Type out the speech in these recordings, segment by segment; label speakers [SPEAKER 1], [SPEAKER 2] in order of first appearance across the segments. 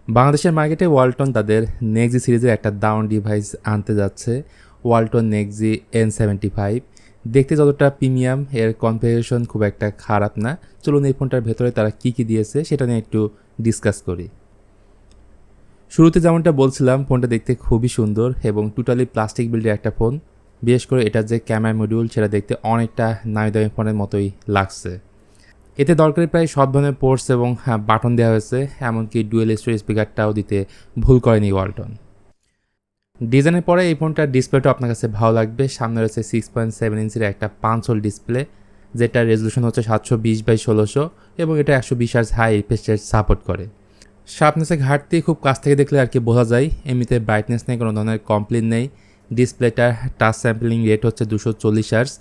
[SPEAKER 1] বাংলাদেশের মার্কেটে ওয়ালটন তাদের নেক্সি সিরিজের একটা দারুণ ডিভাইস আনতে যাচ্ছে, ওয়ালটন নেক্সি N75। দেখতে যতটা প্রিমিয়াম, এর কনফিগারেশন খুব একটা খারাপ না। চলুন এই ফোনটার ভেতরে তারা কী কী দিয়েছে সেটা নিয়ে একটু ডিসকাস করি। শুরুতে যেমনটা বলছিলাম, ফোনটা দেখতে খুবই সুন্দর এবং টোটালি প্লাস্টিক বিল্ডের একটা ফোন। বিশেষ করে এটার যে ক্যামেরা মডিউল সেটা দেখতে অনেকটা নামি দামি ফোনের মতোই লাগছে। এতে দরকারি প্রায় সব ধরনের পোর্টস এবং বাটন দেওয়া হয়েছে, এমনকি ডুয়েল স্টোরেজ স্পিকারটাও দিতে ভুল করেনি ওয়ালটন। ডিজাইনের পরে এই ফোনটার ডিসপ্লেটা আপনার কাছে ভালো লাগবে। সামনে রয়েছে 6.7 ইঞ্চির একটা 5 হোল ডিসপ্লে, যেটার রেজলিউশন হচ্ছে 720x1600 এবং এটা 120 hertz high refresh rate support করে। শার্পনেসে ঘাটতি খুব কাছ থেকে দেখলে আর কি বোঝা যায়। এমনিতে ব্রাইটনেস নেই, কোনো ধরনের কমপ্লেন নেই। ডিসপ্লেটার টাচ স্যাম্পলিং রেট হচ্ছে 240 হার্জ,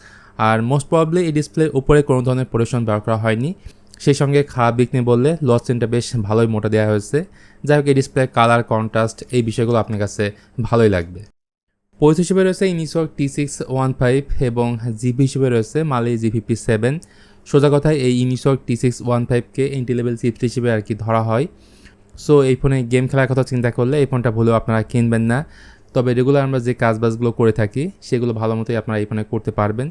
[SPEAKER 1] আর মোস্ট প্রবাবলি এই ডিসপ্লের উপরে কোনো ধরনের প্রোটেকশন ব্যবহার করা হয়নি। সেই সঙ্গে খারাপ দিক নিয়ে বললে লস চেনটা বেশ ভালোই মোটা দেওয়া হয়েছে। যাই হোক, এই ডিসপ্লে কালার, কন্ট্রাস্ট এই বিষয়গুলো আপনার কাছে ভালোই লাগবে। পোর্ট হিসেবে রয়েছে ইনিসওয়ার্ক T615 এবং জিপি হিসেবে রয়েছে মালি G57। সোজা কথায় এই ইনিসওয়ার্ক T615কে এন্ট্রি লেভেল চিপস হিসেবে আর কি ধরা হয়। সো এই ফোনে গেম খেলার কথা চিন্তা করলে এই ফোনটা ভুলেও আপনারা কিনবেন না। তবে রেগুলার আমরা যে কাজবাজগুলো করে থাকি সেগুলো ভালো মতোই আপনারা এই ফোনে করতে পারবেন।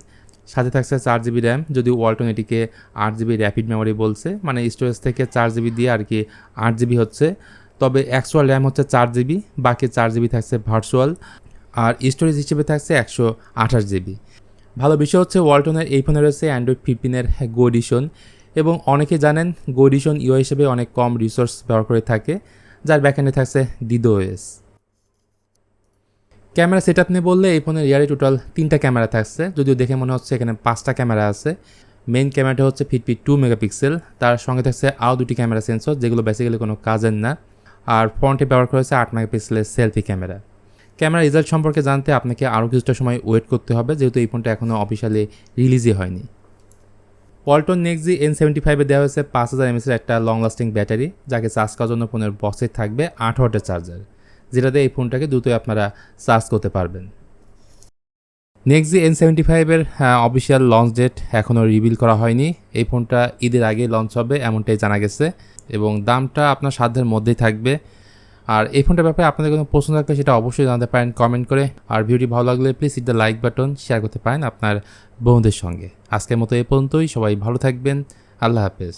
[SPEAKER 1] সাথে থাকছে 4 GB র্যাম, যদিও ওয়ালটন এটিকে 8 GB র্যাপিড মেমোরি বলছে, মানে স্টোরেজ থেকে 4 GB দিয়ে আর কি 8 GB হচ্ছে। তবে অ্যাকচুয়াল র্যাম হচ্ছে 4 GB, বাকি 4 GB থাকছে ভার্চুয়াল, আর স্টোরেজ হিসেবে থাকছে 128 GB। ভালো বিষয় হচ্ছে ওয়ালটনের এই ফোনে রয়েছে অ্যান্ড্রয়েড 15-এর গো এডিশন, এবং অনেকে জানেন গো এডিশন ইউআই হিসেবে অনেক কম রিসোর্স ব্যবহার করে থাকে, যার ব্যাকএন্ডে থাকছে DDoS। ক্যামেরা সেট আপ নিয়ে বললে এই ফোনের রিয়ারে টোটাল 3টা ক্যামেরা থাকছে, যদিও দেখে মনে হচ্ছে এখানে 5টা ক্যামেরা আছে। মেইন ক্যামেরাটা হচ্ছে 52 মেগাপিক্সেল, তার সঙ্গে থাকছে আরও 2টি ক্যামেরা সেন্সর, যেগুলো বেসিক্যালি কোনো কাজের না। আর ফ্রন্টে ব্যবহার করা হয়েছে 8 মেগাপিক্সেলের সেলফি ক্যামেরা। ক্যামেরা রেজাল্ট সম্পর্কে জানতে আপনাকে আরও কিছুটা সময় ওয়েট করতে হবে, যেহেতু এই ফোনটা এখনও অফিসিয়ালি রিলিজই হয়নি। ওয়ালটন নেক্সি N75-এ দেওয়া হয়েছে 5000 mAh একটা লং লাস্টিং ব্যাটারি, যাকে চার্জ করার জন্য ফোনের বক্সে থাকবে 8 ওয়াটের চার্জার, যেটাতে এই ফোনটাকে দ্রুতই আপনারা চার্জ করতে পারবেন। নেক্সি N75-এর অফিসিয়াল লঞ্চ ডেট এখনও রিভিল করা হয়নি। এই ফোনটা ঈদের আগে লঞ্চ হবে এমনটাই জানা গেছে, এবং দামটা আপনার সাধ্যের মধ্যেই থাকবে। আর এই ফোনটার ব্যাপারে আপনাদের কোনো প্রশ্ন থাকলে সেটা অবশ্যই জানাতে পারেন কমেন্ট করে। আর ভিডিওটি ভালো লাগলে please hit the like button, share করতে পারেন আপনার বন্ধুদের সঙ্গে। আজকের মতো এ পর্যন্তই, সবাই ভালো থাকবেন। আল্লাহ হাফেজ।